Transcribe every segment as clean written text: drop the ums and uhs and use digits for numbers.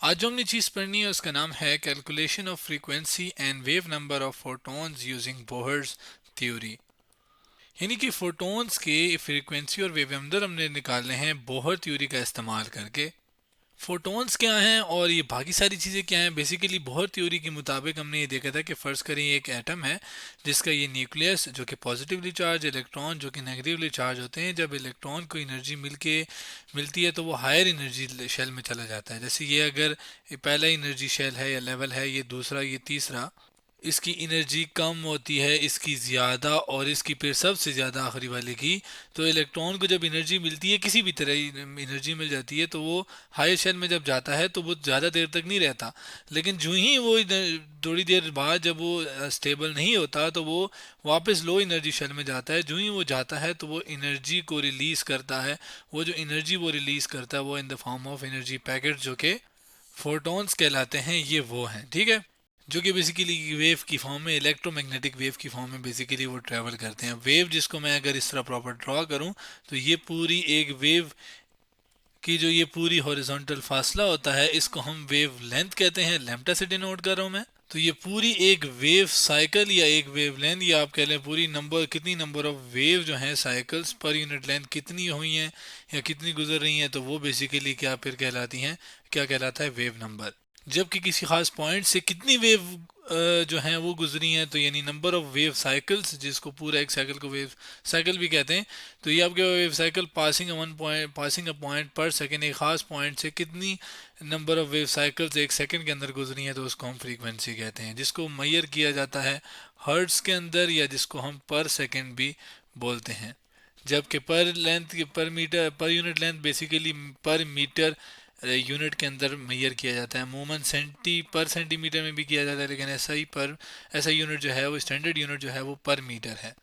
आज जो हमने चीज़ पढ़नी है उसका नाम है calculation of frequency and wave number of photons using Bohr's theory. यानी कि फोटॉन्स के फ्रीक्वेंसी और वेव नंबर हमने निकालने हैं बोहर थ्योरी का इस्तेमाल करके। फोटॉन्स क्या हैं और ये बाकी सारी चीज़ें क्या हैं, बेसिकली बोहर थ्योरी के मुताबिक हमने ये देखा था कि फ़र्ज़ करें ये एक एटम है जिसका ये न्यूक्लियस जो कि पॉजिटिवली चार्ज, इलेक्ट्रॉन जो कि नेगेटिवली चार्ज होते हैं। जब इलेक्ट्रॉन को एनर्जी मिलती है तो वो हायर एनर्जी शेल में चला जाता है। जैसे ये अगर ये पहला एनर्जी शेल है या लेवल है, ये दूसरा, ये तीसरा, इसकी एनर्जी कम होती है, इसकी ज़्यादा और इसकी फिर सबसे ज़्यादा आखिरी वाले की। तो इलेक्ट्रॉन को जब एनर्जी मिलती है, किसी भी तरह एनर्जी मिल जाती है, तो वो हाई शेल में जब जाता है तो वो ज़्यादा देर तक नहीं रहता। लेकिन जो ही वो थोड़ी देर बाद जब वो स्टेबल नहीं होता तो वो वापस लो एनर्जी शेल में जाता है। जो ही वो जाता है तो वो एनर्जी को रिलीज़ करता है। वो जो एनर्जी वो रिलीज़ करता है वो in the form of energy packet जो कि फोटॉन्स कहलाते हैं। ये वो हैं, ठीक है, जो कि बेसिकली वेव की फॉर्म में, इलेक्ट्रोमैग्नेटिक वेव की फॉर्म में बेसिकली वो ट्रैवल करते हैं। वेव जिसको मैं अगर इस तरह प्रॉपर ड्रॉ करूं तो ये पूरी एक वेव की जो ये पूरी हॉरिजॉन्टल फासला होता है इसको हम वेव लेंथ कहते हैं, लैम्डा से डिनोट कर रहा हूं मैं। तो ये पूरी एक वेव साइकिल या एक वेव लेंथ या आप कह लें पूरी नंबर, कितनी नंबर ऑफ वेव जो हैं साइकिल्स पर यूनिट लेंथ कितनी हुई हैं या कितनी गुजर रही हैं, तो वो बेसिकली क्या फिर कहलाती हैं, क्या कहलाता है, वेव नंबर। जबकि किसी खास पॉइंट से कितनी वेव जो हैं वो गुजरी हैं, तो यानी नंबर ऑफ वेव साइकिल्स, जिसको पूरा एक साइकिल को वेव साइकिल भी कहते हैं। तो ये आपके wave cycle passing a point पर सेकेंड, एक खास पॉइंट से कितनी नंबर ऑफ वेव साइकिल्स एक सेकंड के अंदर गुजरी हैं, तो उसको हम फ्रीक्वेंसी कहते हैं, जिसको मैयर किया जाता है हर्ट्स के अंदर, या जिसको हम पर सेकंड भी बोलते हैं। जबकि पर length, per metre, per unit length basically per metre unit के अंदर मेजर किया जाता है। अमूमन पर सेंटीमीटर में भी किया जाता है, लेकिन ऐसा यूनिट जो है वो स्टैंडर्ड यूनिट जो है वो पर मीटर है।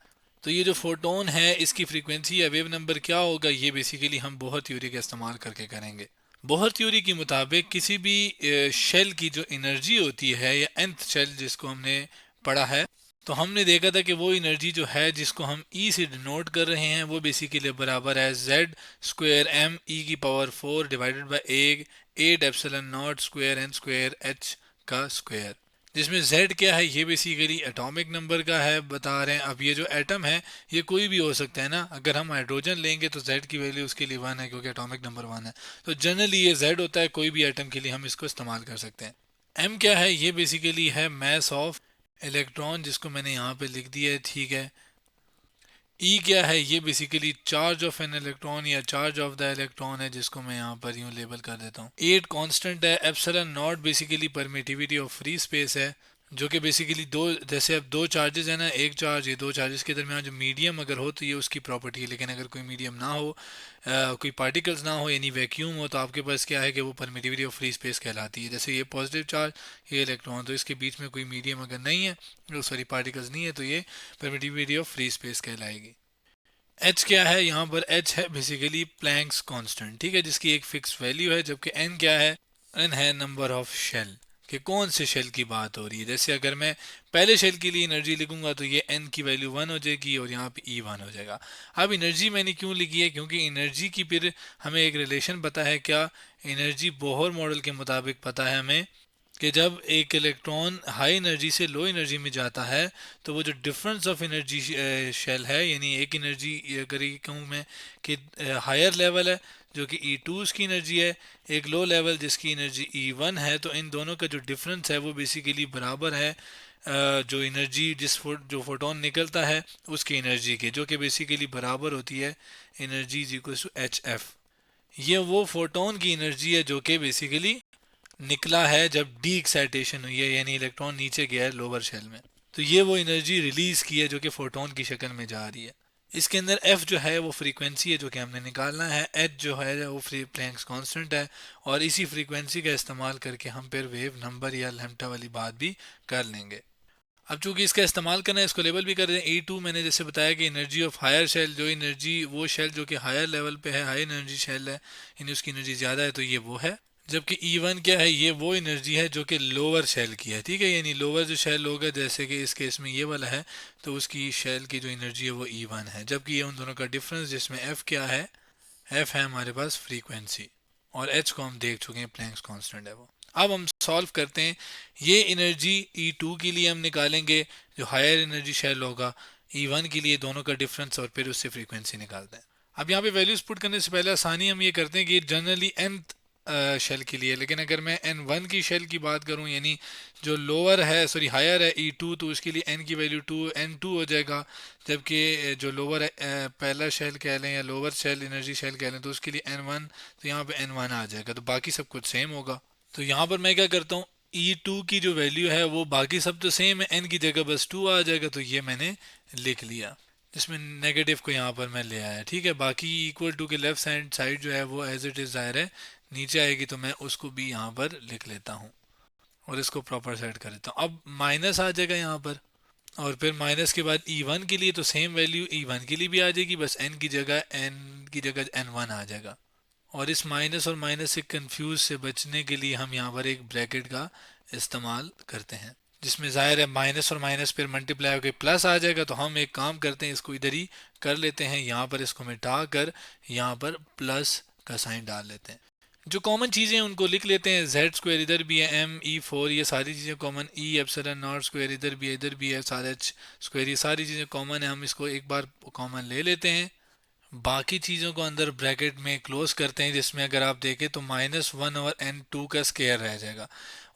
तो ये जो फोटोन है इसकी फ्रीक्वेंसी या वेव नंबर क्या होगा, ये बेसिकली हम बोहर थ्योरी का इस्तेमाल करके करेंगे। बोहर थ्योरी के मुताबिक किसी भी शेल की जो एनर्जी होती है या nth शेल जिसको हमने पढ़ा है, तो हमने देखा था कि वो एनर्जी जो है जिसको हम ई से डिनोट कर रहे हैं वो बेसिकली बराबर है जेड स्क्वायर एम ई की power 4 divided by 8 epsilon nought square N square H का स्क्वायर। जिसमें z क्या है, ये बेसिकली एटॉमिक नंबर का है बता रहे हैं। अब ये जो एटम है ये कोई भी हो सकता है ना, अगर हम हाइड्रोजन लेंगे तो z की वैल्यू उसके लिए 1 है क्योंकि एटॉमिक नंबर 1 है। तो जनरली ये z होता है, कोई भी एटम के लिए हम इसको इस्तेमाल कर सकते हैं। m क्या है, ये बेसिकली है मास ऑफ इलेक्ट्रॉन, जिसको मैंने यहाँ पे लिख दिया है, ठीक है। ई क्या है, ये basically charge of an electron या चार्ज ऑफ द इलेक्ट्रॉन है, जिसको मैं यहाँ पर यूँ लेबल कर देता हूँ। 8 कांस्टेंट है। Epsilon not basically permittivity of free space है, जो कि बेसिकली दो, जैसे अब दो चार्जेस है ना, एक चार्ज, ये दो चार्जेस के दरमियान जो मीडियम अगर हो तो ये उसकी प्रॉपर्टी है। लेकिन अगर कोई मीडियम ना हो, कोई पार्टिकल्स ना हो यानी वैक्यूम हो, तो आपके पास क्या है कि वो परमिटिविटी ऑफ फ्री स्पेस कहलाती है। जैसे ये पॉजिटिव चार्ज, ये इलेक्ट्रॉन, तो इसके बीच में कोई मीडियम अगर नहीं है, सॉरी पार्टिकल्स नहीं है, तो ये परमिटिविटी ऑफ फ्री स्पेस कहलाएगी। एच क्या है, यहाँ पर एच है बेसिकली प्लैंक्स कांस्टेंट, ठीक है, जिसकी एक फिक्स वैल्यू है। जबकि एन क्या है, एन है नंबर ऑफ शेल, कि कौन से शेल की बात हो रही है। जैसे अगर मैं पहले शेल के लिए एनर्जी लिखूंगा तो ये एन की वैल्यू 1 हो जाएगी और यहाँ पे ई 1 हो जाएगा। अब एनर्जी मैंने क्यों लिखी है, क्योंकि एनर्जी की फिर हमें एक रिलेशन पता है। क्या, एनर्जी बोहर मॉडल के मुताबिक पता है हमें कि जब एक इलेक्ट्रॉन हाई एनर्जी से लो एनर्जी में जाता है तो वो जो डिफरेंस ऑफ एनर्जी शेल है, यानी एक एनर्जी अगर ये कहूँ मैं कि हायर लेवल है जो कि E2 की एनर्जी है, एक लो लेवल जिसकी एनर्जी E1 है, तो इन दोनों का जो डिफरेंस है वो बेसिकली बराबर है जो एनर्जी जो फोटोन निकलता है उसकी एनर्जी के, जो कि बेसिकली बराबर होती है energy is equal to H F. ये वो फोटोन की एनर्जी है जो कि बेसिकली निकला है जब डी एक्साइटेशन हुई है, यानी इलेक्ट्रॉन नीचे गया है लोअर शेल में। तो ये वो एनर्जी रिलीज की है जो कि फोटोन की शक्ल में जा रही है। इसके अंदर एफ जो है वो फ्रीक्वेंसी है जो कि हमने निकालना है, एच जो है वो फ्री प्लैंक्स कांस्टेंट है, और इसी फ्रीक्वेंसी का इस्तेमाल करके हम फिर वेव नंबर या लैम्डा वाली बात भी कर लेंगे। अब चूंकि इसका इस्तेमाल करना है, इसको लेबल भी कर दें E2। मैंने जैसे बताया कि एनर्जी ऑफ हायर शेल, जो एनर्जी वो शेल जो कि हायर लेवल पे है, हाई एनर्जी शेल है, यानी उसकी एनर्जी ज़्यादा है, तो ये वो है। जबकि E1 क्या है, ये वो एनर्जी है जो कि लोअर शेल की है, ठीक है, यानी लोअर जो शेल होगा, जैसे कि इस केस में ये वाला है, तो उसकी शेल की जो एनर्जी है वो E1 है। जबकि ये उन दोनों का डिफरेंस, जिसमें F क्या है, F है हमारे पास फ्रीक्वेंसी, और H को हम देख चुके हैं प्लैंक्स कांस्टेंट है वो। अब हम सॉल्व करते हैं। ये एनर्जी E2 के लिए हम निकालेंगे जो हायर एनर्जी शेल होगा, E1 के लिए दोनों का डिफरेंस, और फिर उससे फ्रीक्वेंसी निकालते हैं। अब यहाँ पे वैल्यूज पुट करने से पहले आसानी हम ये करते हैं कि जनरली nth शेल के लिए, लेकिन अगर मैं N1 की शेल की बात करूं, यानी जो लोअर है, सॉरी हायर है E2, तो उसके लिए n की वैल्यू 2 N2 हो जाएगा। जबकि जो लोअर है, पहला शेल कह लें या लोअर शेल एनर्जी शेल कह लें, तो उसके लिए N1, तो यहाँ पे N1 आ जाएगा, तो बाकी सब कुछ सेम होगा। तो यहाँ पर मैं क्या करता हूँ, E2 की जो वैल्यू है वो बाकी सब तो सेम है, n की जगह बस 2 आ जाएगा, तो ये मैंने लिख लिया, जिसमें नेगेटिव को यहाँ पर मैं ले आया। ठीक है, बाकी इक्वल टू के लेफ्ट साइड साइड जो है वो एज इट इज़ जाहिर है नीचे आएगी, तो मैं उसको भी यहाँ पर लिख लेता हूँ और इसको प्रॉपर सेट कर देता हूँ। अब माइनस आ जाएगा यहाँ पर, और फिर माइनस के बाद E1 के लिए तो सेम वैल्यू E1 के लिए भी आ जाएगी, बस n की जगह N1 आ जाएगा। और इस माइनस और माइनस से कंफ्यूज से बचने के लिए हम यहाँ पर एक ब्रैकेट का इस्तेमाल करते हैं, जिसमें जाहिर है माइनस और माइनस फिर मल्टीप्लाई होकर प्लस आ जाएगा। तो हम एक काम करते हैं, इसको इधर ही कर लेते हैं, यहाँ पर इसको मिटा कर यहाँ पर प्लस का साइन डाल लेते हैं। जो कॉमन चीज़ें हैं उनको लिख लेते हैं, जेड स्क्वायर इधर भी है, M E4 ये सारी चीज़ें common, E epsilon nought square इधर भी है, इधर भी है, सारा H स्क्वायर, ये सारी चीज़ें कॉमन है, हम इसको एक बार कॉमन ले लेते हैं। बाकी चीज़ों को अंदर ब्रैकेट में क्लोज करते हैं, जिसमें अगर आप देखें तो -1/n2 का स्क्वायर रह जाएगा,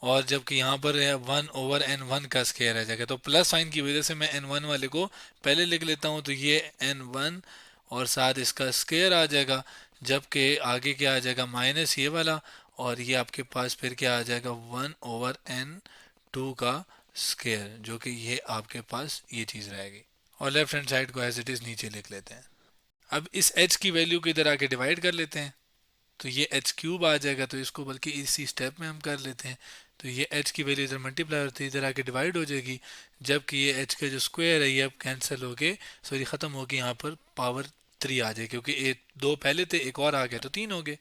और जबकि यहाँ पर है 1/n1 का स्क्वायर रह जाएगा। तो प्लस साइन की वजह से मैं n1 वाले को पहले लिख लेता हूँ, तो ये n1 और साथ इसका स्क्वायर आ जाएगा, जबकि आगे क्या आ जाएगा माइनस ये वाला, और ये आपके पास फिर क्या आ जाएगा 1/n2 का स्क्वायर, जो कि ये आपके पास ये चीज़ रहेगी। और लेफ्ट हैंड साइड को एज इट इज़ नीचे लिख लेते हैं। अब इस h की वैल्यू को इधर आके डिवाइड कर लेते हैं, तो ये h³ आ जाएगा, तो इसको बल्कि इसी स्टेप में हम कर लेते हैं। तो ये h की वैल्यू इधर मल्टीप्लाई होती है, इधर आके डिवाइड हो जाएगी, जबकि ये h का जो स्क्वायर है ये अब कैंसिल होके, सॉरी ख़त्म होके यहाँ पर पावर 3 आ जाए, क्योंकि एक दो पहले थे, एक और आ गया, तो 3 हो गए।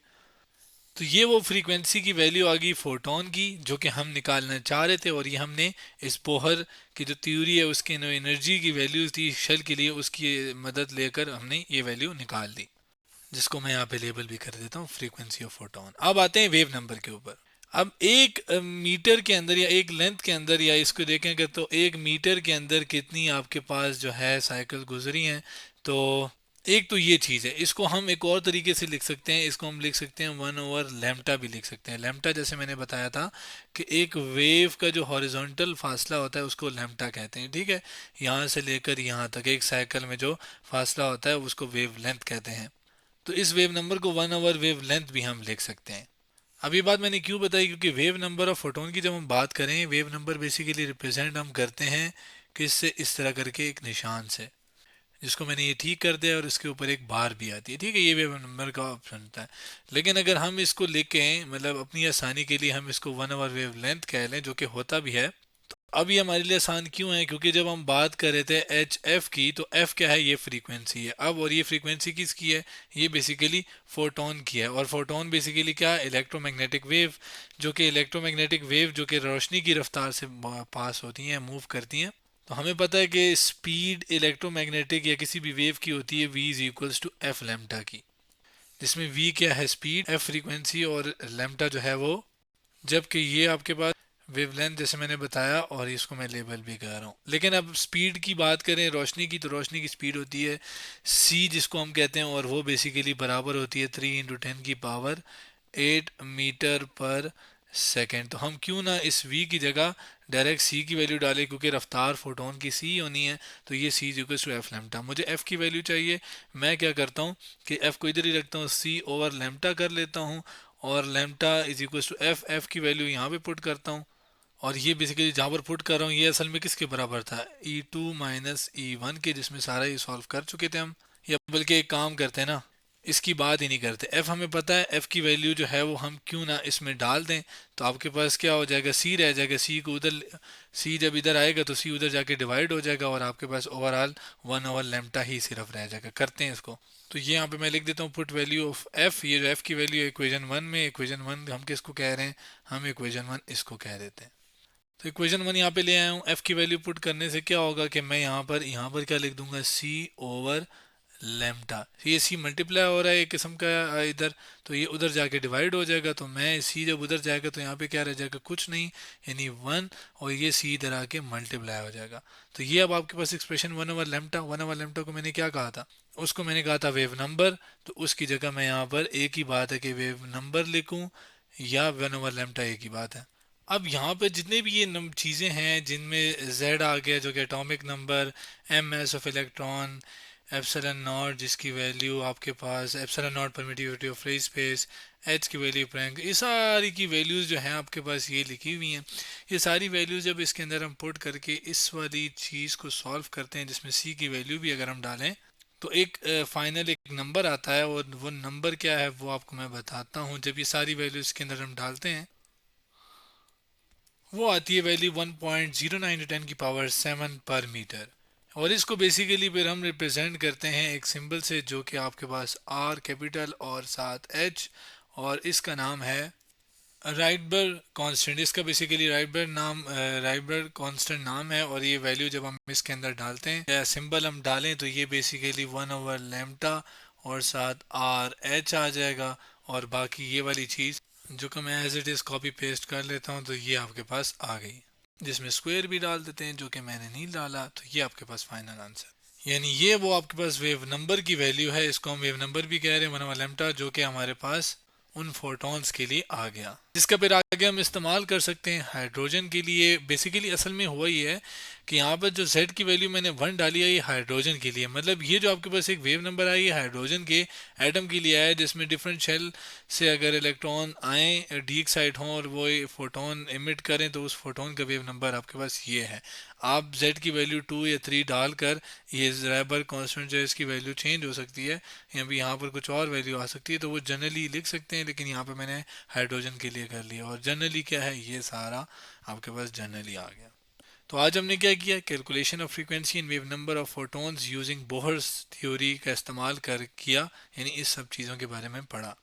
तो ये वो फ्रीक्वेंसी की वैल्यू आ गई फोटोन की, जो कि हम निकालना चाह रहे थे, और ये हमने इस बोहर की जो थ्योरी है उसके एनर्जी की वैल्यूज थी शेल के लिए, उसकी मदद लेकर हमने ये वैल्यू निकाल दी, जिसको मैं यहाँ पे लेबल भी कर देता हूँ फ्रीक्वेंसी ऑफ फोटोन। अब आते हैं वेव नंबर के ऊपर। अब एक मीटर के अंदर या एक लेंथ के अंदर, या इसको देखेंगे तो एक मीटर के अंदर कितनी आपके पास जो है साइकिल गुजरी हैं, तो एक तो ये चीज़ है। इसको हम एक और तरीके से लिख सकते हैं, इसको हम लिख सकते हैं 1/लैम्डा भी लिख सकते हैं। लैम्डा जैसे मैंने बताया था कि एक वेव का जो हॉरिजॉन्टल फासला होता है उसको लैम्डा कहते हैं। ठीक है, यहाँ से लेकर यहाँ तक एक साइकिल में जो फासला होता है उसको वेव लेंथ कहते हैं। तो इस वेव नंबर को 1/वेव लेंथ भी हम लिख सकते हैं। अब ये बात मैंने क्यों बताई, क्योंकि वेव नंबर ऑफ फोटोन की जब हम बात करें, वेव नंबर बेसिकली रिप्रेजेंट हम करते हैं किससे, इस तरह करके एक निशान से, जिसको मैंने ये ठीक कर दिया, और इसके ऊपर एक बार भी आती है। ठीक है, ये वेव नंबर का ऑप्शन होता है। लेकिन अगर हम इसको लिखें, मतलब अपनी आसानी के लिए हम इसको 1/वेव लेंथ कह लें, जो कि होता भी है। तो अब ये हमारे लिए आसान क्यों है, क्योंकि जब हम बात कर रहे थे HF की, तो F क्या है, ये फ्रीक्वेंसी है। अब और ये फ्रीक्वेंसी किसकी है, ये बेसिकली फोटोन की है। और फोटोन बेसिकली क्या है, इलेक्ट्रोमैग्नेटिक वेव, जो कि इलेक्ट्रोमैग्नेटिक वेव जो कि रोशनी की रफ्तार से पास होती हैं, मूव करती हैं। तो हमें पता है कि स्पीड इलेक्ट्रोमैग्नेटिक या किसी भी वेव की होती है v is equals to F lambda की, जिसमें v क्या है, स्पीड, f फ्रीक्वेंसी, और लैम्डा जो है वो, जबकि ये आपके पास वेवलेंथ जैसे मैंने बताया, और इसको मैं लेबल भी कर रहा हूँ। लेकिन अब स्पीड की बात करें रोशनी की, तो रोशनी की स्पीड होती है c, जिसको हम कहते हैं, और वो बेसिकली बराबर होती है 3 × 10⁻⁸ तो हम क्यों ना इस v की जगह डायरेक्ट c की वैल्यू डालें, क्योंकि रफ्तार फोटोन की c होनी है, तो ये c equals to F lambda. मुझे f की वैल्यू चाहिए, मैं क्या करता हूँ कि f को इधर ही रखता हूँ, c/लैम्डा कर लेता हूँ, और lambda is equals to F की वैल्यू यहाँ पे पुट करता हूँ। और ये बेसिकली जहाँ पर पुट कर रहा हूँ ये असल में किसके बराबर था, E2 माइनस E1 के, जिसमें सारा ये सॉल्व कर चुके थे हम। या बल्कि एक काम करते हैं ना, इसकी बात ही नहीं करते, f हमें पता है, f की वैल्यू जो है वो हम क्यों ना इसमें डाल दें, तो आपके पास क्या हो जाएगा, c रह जाएगा। c को उधर, c जब इधर आएगा तो c उधर जाके डिवाइड हो जाएगा, और आपके पास ओवरऑल 1/लैम्डा ही सिर्फ रह जाएगा। करते हैं इसको, तो ये यहाँ पे मैं लिख देता हूँ पुट वैल्यू ऑफ f। ये जो f की वैल्यू है इक्वेशन 1 में, इक्वेशन 1 हम किसको कह रहे हैं, हम इक्वेशन 1 इसको कह देते हैं। तो इक्वेशन 1 यहाँ पे ले आया हूँ। f की वैल्यू पुट करने से क्या होगा कि मैं यहाँ पर क्या लिख दूंगा, c/लैम्डा लेमटा। ये सी मल्टीप्लाई हो रहा है एक किस्म का इधर, तो ये उधर जाके डिवाइड हो जाएगा, तो मैं सी जब उधर जाएगा तो यहाँ पे क्या रह जाएगा, कुछ नहीं, यानी वन, और ये सी इधर आके मल्टीप्लाई हो जाएगा। तो ये अब आपके पास expression one over lambda, one over lambda को मैंने क्या कहा था, उसको मैंने कहा था वेव नंबर, तो उसकी जगह मैं यहाँ पर एक ही बात है कि वेव नंबर लिखूँ या वन ओवर लेमटा, एक ही बात है। अब यहाँ पे जितने भी ये चीज़ें हैं जिनमें z आ गया जो कि atomic number, M mass of electron, epsilon naught जिसकी वैल्यू आपके पास, epsilon naught permittivity of free space, H की वैल्यू प्रैंक, ये सारी की वैल्यूज़ जो हैं आपके पास ये लिखी हुई हैं। ये सारी वैल्यूज़ जब इसके अंदर हम पुट करके इस वाली चीज़ को सॉल्व करते हैं जिसमें सी की वैल्यू भी अगर हम डालें तो एक फाइनल एक नंबर आता है, और वो नंबर क्या है वो आपको मैं बताता हूँ। जब ये सारी वैल्यूज़ के अंदर हम डालते हैं वो आती है वैल्यू 1.09 10 की पावर 7 पर मीटर। और इसको बेसिकली फिर हम रिप्रेजेंट करते हैं एक सिंबल से जो कि आपके पास आर कैपिटल और साथ एच, और इसका नाम है राइटबर्ग कांस्टेंट। इसका बेसिकली राइटबर्ग कांस्टेंट नाम है, और ये वैल्यू जब हम इसके अंदर डालते हैं या सिंबल हम डालें तो ये बेसिकली वन ओवर लेमटा और साथ आर एच आ जाएगा। और बाकी ये वाली चीज़ जो कि मैं as it is copy paste कर लेता हूँ तो ये आपके पास आ गई, जिसमें स्क्वायर भी डाल देते हैं जो कि मैंने नहीं डाला, तो ये आपके पास फाइनल आंसर, यानी ये वो आपके पास वेव नंबर की वैल्यू है। इसको हम वेव नंबर भी कह रहे हैं वन ओवर लेमटा, जो कि हमारे पास उन फोटॉन्स के लिए आ गया, जिसका फिर आगे हम इस्तेमाल कर सकते हैं हाइड्रोजन के लिए। बेसिकली असल में हुआ ये है कि यहाँ पर जो Z की वैल्यू मैंने वन डाली है ये हाइड्रोजन के लिए, मतलब ये जो आपके पास एक वेव नंबर आया ये हाइड्रोजन के एटम के लिए आया है, जिसमें डिफरेंट शेल से अगर इलेक्ट्रॉन आए डी एक्साइड हों और वो फोटोन इमिट करें तो उस फोटोन का वेव नंबर आपके पास ये है। आप Z की वैल्यू 2 या 3 डालकर ये राइबर कांस्टेंट जो है इसकी वैल्यू चेंज हो सकती है, या भी यहाँ पर कुछ और वैल्यू आ सकती है, तो वो जनरली लिख सकते हैं, लेकिन यहाँ पर मैंने हाइड्रोजन के लिए कर लिया। और जनरली क्या है, ये सारा आपके पास जनरली आ गया। तो आज हमने क्या किया, calculation of frequency and wave number of photons using Bohr's theory का इस्तेमाल कर किया, यानी इस सब चीज़ों के बारे में पढ़ा।